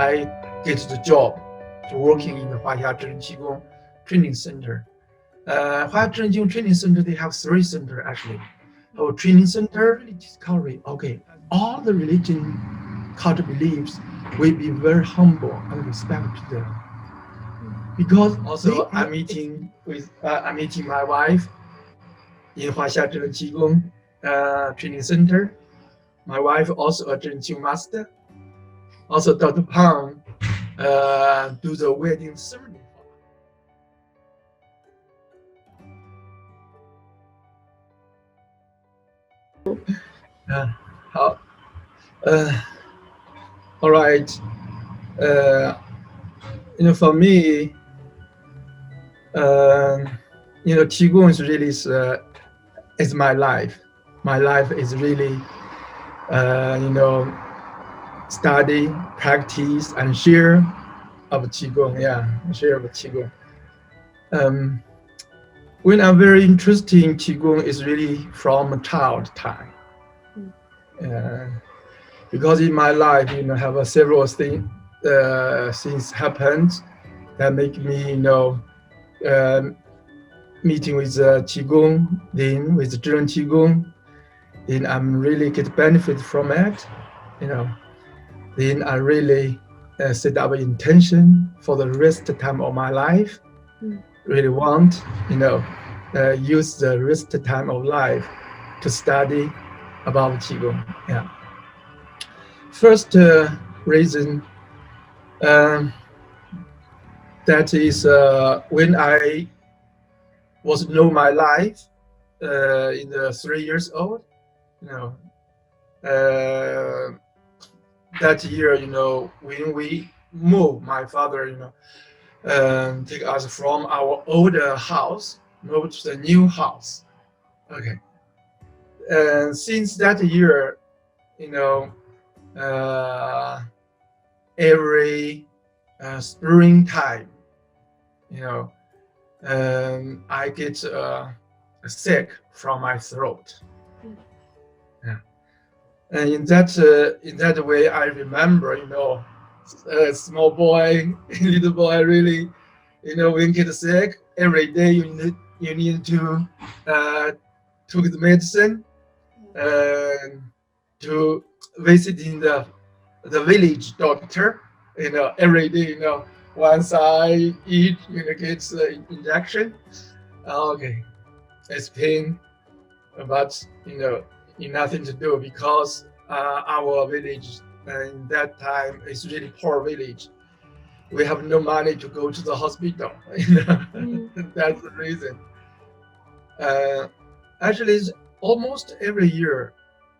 I get the job to working in the Huaxia Qigong Training Center. Huaxia Qigong Training Center, they have 3 centers actually. Our training center, really discovery. Okay, all the religion, culture beliefs will be very humble and respect to them. Because also I'm meeting my wife in Huaxia Qigong Training Center. My wife also a Zhineng Qigong Master. Also Dr. Pang do the wedding ceremony. All right. For me, Qigong is really is my life. My life is really, study, practice, and share of Qigong. Yeah, share of Qigong. When I'm very interested in Qigong is really from child time. Because in my life, have several things happened that make me, meeting with Qigong, then with Zhineng Qigong, then I'm really get benefit from it, Then I really set up an intention for the rest time of my life. Really want, use the rest time of life to study about Qigong. Yeah. First reason that is when I was know my life in the 3 years old, that year, when we moved, my father, take us from our older house, moved to the new house. Okay. And since that year, every springtime, I get sick from my throat. Yeah. And in that way, I remember, a small boy, little boy, really, when get sick, every day you need to took the medicine to visiting the village doctor, every day, once I eat, get the injection. Okay, it's pain, but nothing to do because our village in that time is really poor village. We have no money to go to the hospital. That's the reason. Actually, it's almost every year,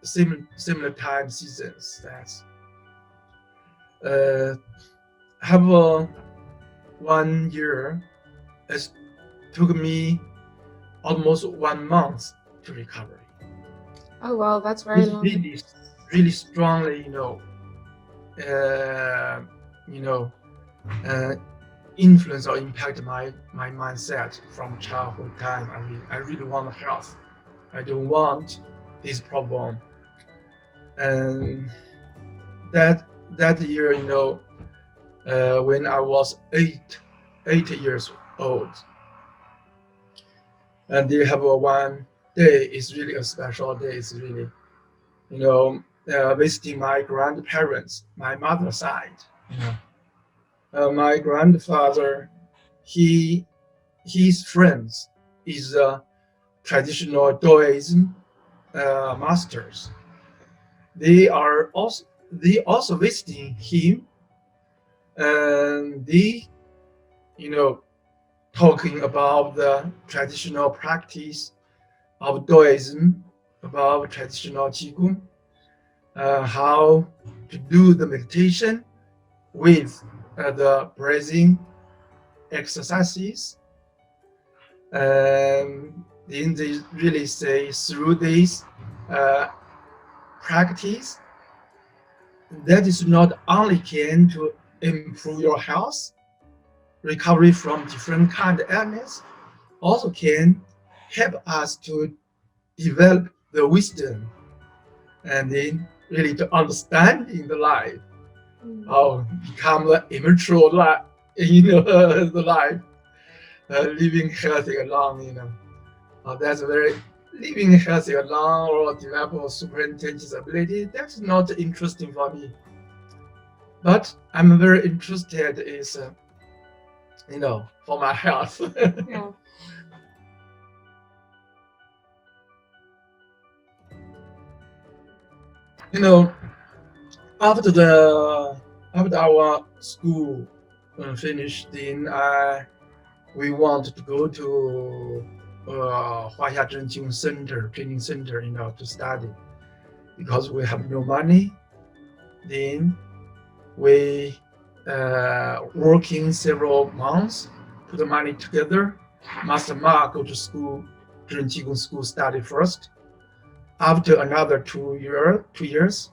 similar time seasons. That's have 1 year. It took me almost 1 month to recover. Oh wow, that's very long. Really strongly, influence or impact my mindset from childhood time. I really want health. I don't want this problem. And that year, when I was 8 years old, and they have one day is really a special day. It's really, visiting my grandparents, my mother's side. My grandfather, his friends is traditional Taoism masters. They also visiting him, and they, talking about the traditional practice of Taoism, about traditional Qigong, how to do the meditation with the breathing exercises. And then they really say through this practice, that is not only can to improve your health, recovery from different kind of illness, also can help us to develop the wisdom and then really to understanding the life. become the immature life, the life, living healthy alone, that's very living healthy alone or develop super intelligence ability. That's not interesting for me. But I'm very interested is, for my health. Yeah. you know, after the after our school finished, then we wanted to go to Huaxia Qigong Center, training center, to study because we have no money. Then we working several months, put the money together. Master Ma go to school, Zhineng Qigong school study first. After another 2 years,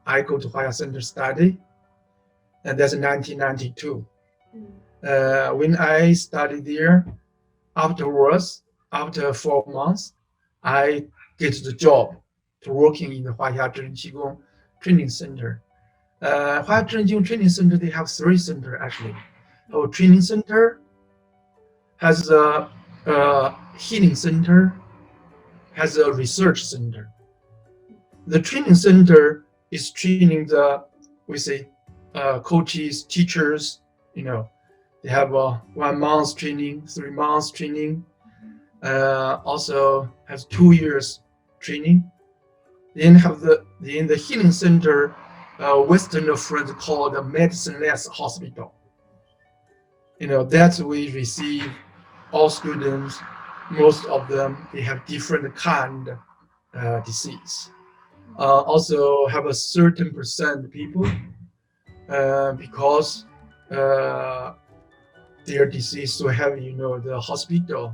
I go to Huaxia Center study, and that's 1992. When I studied there, afterwards, after 4 months, I get the job to working in the Huaxia Qigong Training Center. Huaxia Qigong Training Center, they have 3 centers actually. Our training center has a healing center, has a research center. The training center is training coaches, teachers. They have a 1 month training, 3 months training. Also has 2 years training. Then the healing center, Western friends call the medicine-less hospital. That we receive all students. Most of them they have different kind disease. Also have a certain percent people because their disease so heavy, the hospital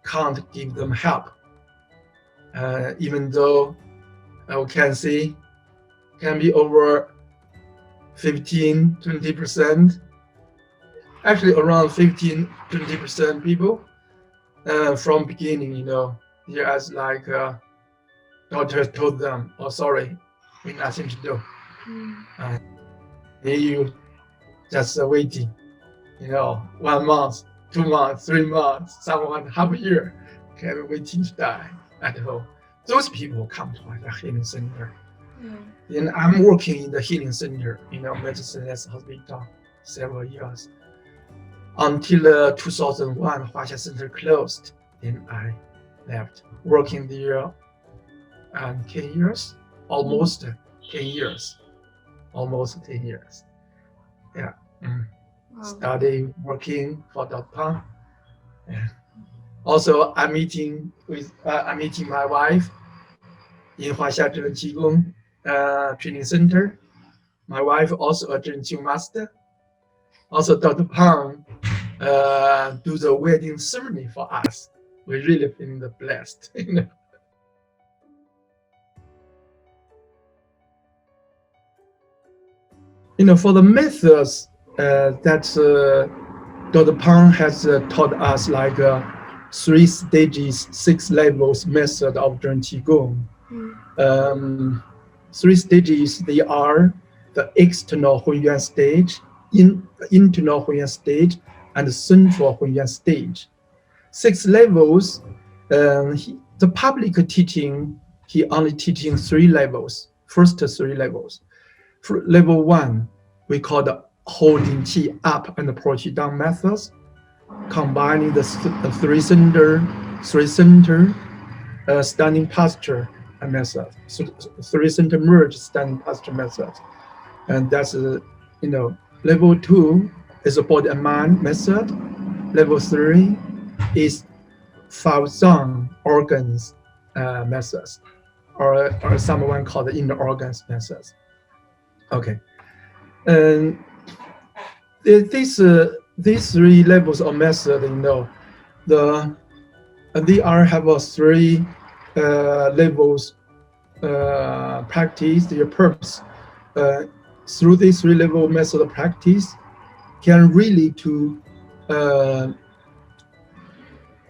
can't give them help. Even though we can see can be over 15-20%, actually around 15-20% people from beginning, they as like doctors told them, oh sorry, we nothing to do. You just waiting, 1 month, 2 months, 3 months, someone half a year can waiting to die at home. Those people come to the healing center. And I'm working in the healing center, medicine-less hospital, several years. Until 2001, Huaxia Center closed. Then I left, working there 10 years, almost 10 years. Yeah. Wow. Study, working for Dr. Pang. Yeah. Also, I'm meeting my wife in Huaxia Qigong Training Center. My wife also a Zhineng Qigong Master. Also, Dr. Pang do the wedding ceremony for us. We really feeling blessed. For the methods that Dr. Pang has taught us, like 3 stages, 6 levels method of Zhineng Qigong. 3 stages, they are the external Hunyuan stage, internal Hunyuan stage, and the central Hunyuan stage. 6 levels, the public teaching, he only teaching 3 levels, first 3 levels. For level 1, we call the holding qi up and pull qi down methods, combining the 3 center standing posture method, 3 center merge standing posture method, and that's level 2 is a body and mind method. Level 3 is 5 zone organs methods, or someone called the inner organs methods. Okay, and these 3 levels of method, they have 3 levels practice. Their purpose through this 3 level method of practice can really to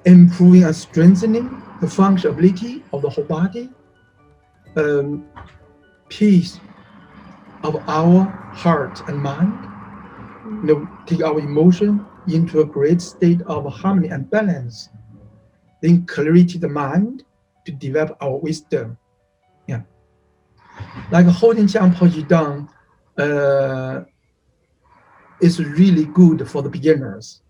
improving and strengthening the functionality of the whole body, peace, of our heart and mind, take our emotion into a great state of harmony and balance, then clarity the mind to develop our wisdom. Yeah. Like holding Jiangpo Jidang is really good for the beginners.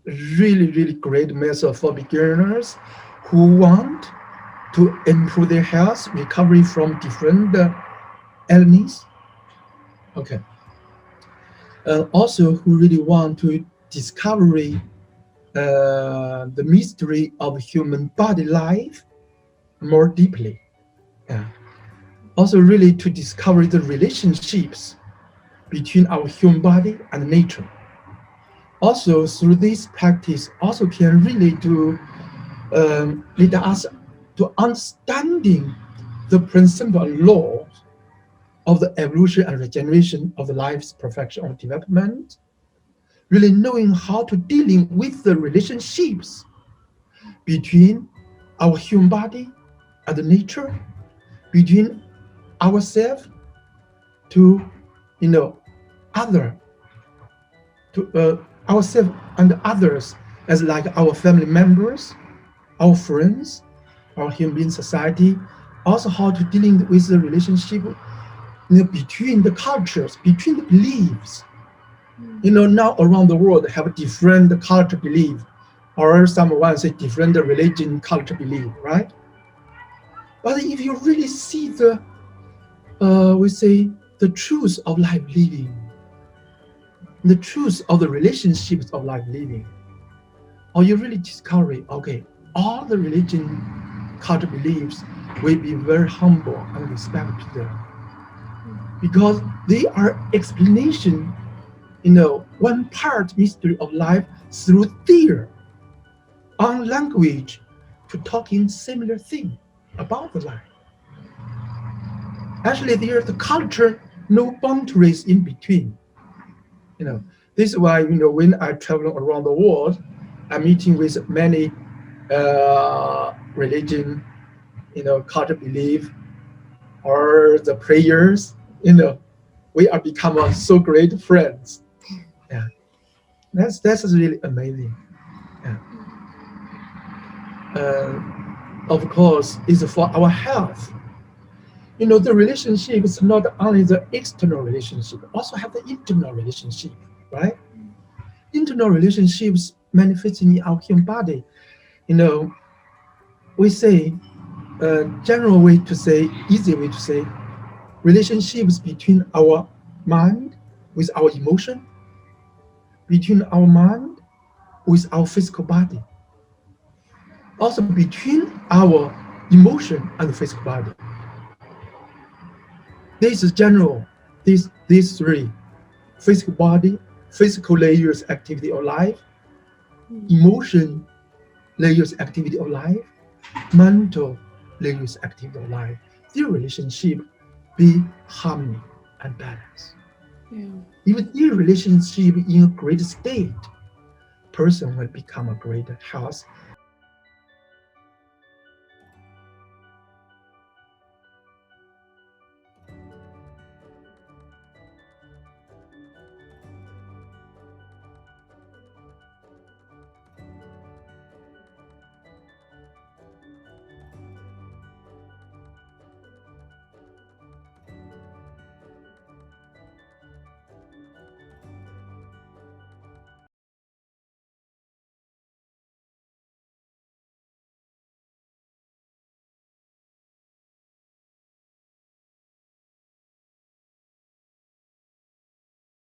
Really, really great method for beginners who want to improve their health, recovery from different illness. Okay. Also, who really want to discover the mystery of human body life more deeply. Yeah. Also, really to discover the relationships between our human body and nature. Also, through this practice, also can really to lead us to understanding the principle and laws of the evolution and regeneration of the life's perfection or development, really knowing how to dealing with the relationships between our human body and the nature, between ourselves to other, to ourselves and others, as like our family members, our friends, our human being society. Also how to dealing with the relationship between the cultures, between the beliefs. Now around the world have different culture belief, or someone say different religion culture belief, right? But if you really see the, we say, the truth of life living, the truth of the relationships of life living, or you really discover, okay, all the religion culture beliefs will be very humble and respect to them, because they are explanation, one part mystery of life through their own language to talking similar thing about the life. Actually, there's the culture, no boundaries in between. This is why, when I travel around the world, I'm meeting with many religion, culture belief, or the prayers, we are become so great friends. Yeah, that's really amazing. Yeah. Of course, is for our health. The relationship is not only the external relationship, also have the internal relationship, right? Internal relationships manifesting in our human body. We say, general way to say, easy way to say, relationships between our mind with our emotion, between our mind with our physical body, also between our emotion and the physical body. This is general, these three: physical body, physical layers activity of life, emotion layers activity of life, mental layers activity of life. Their relationship be harmony and balance. Yeah. Even their relationship in a great state, person will become a great health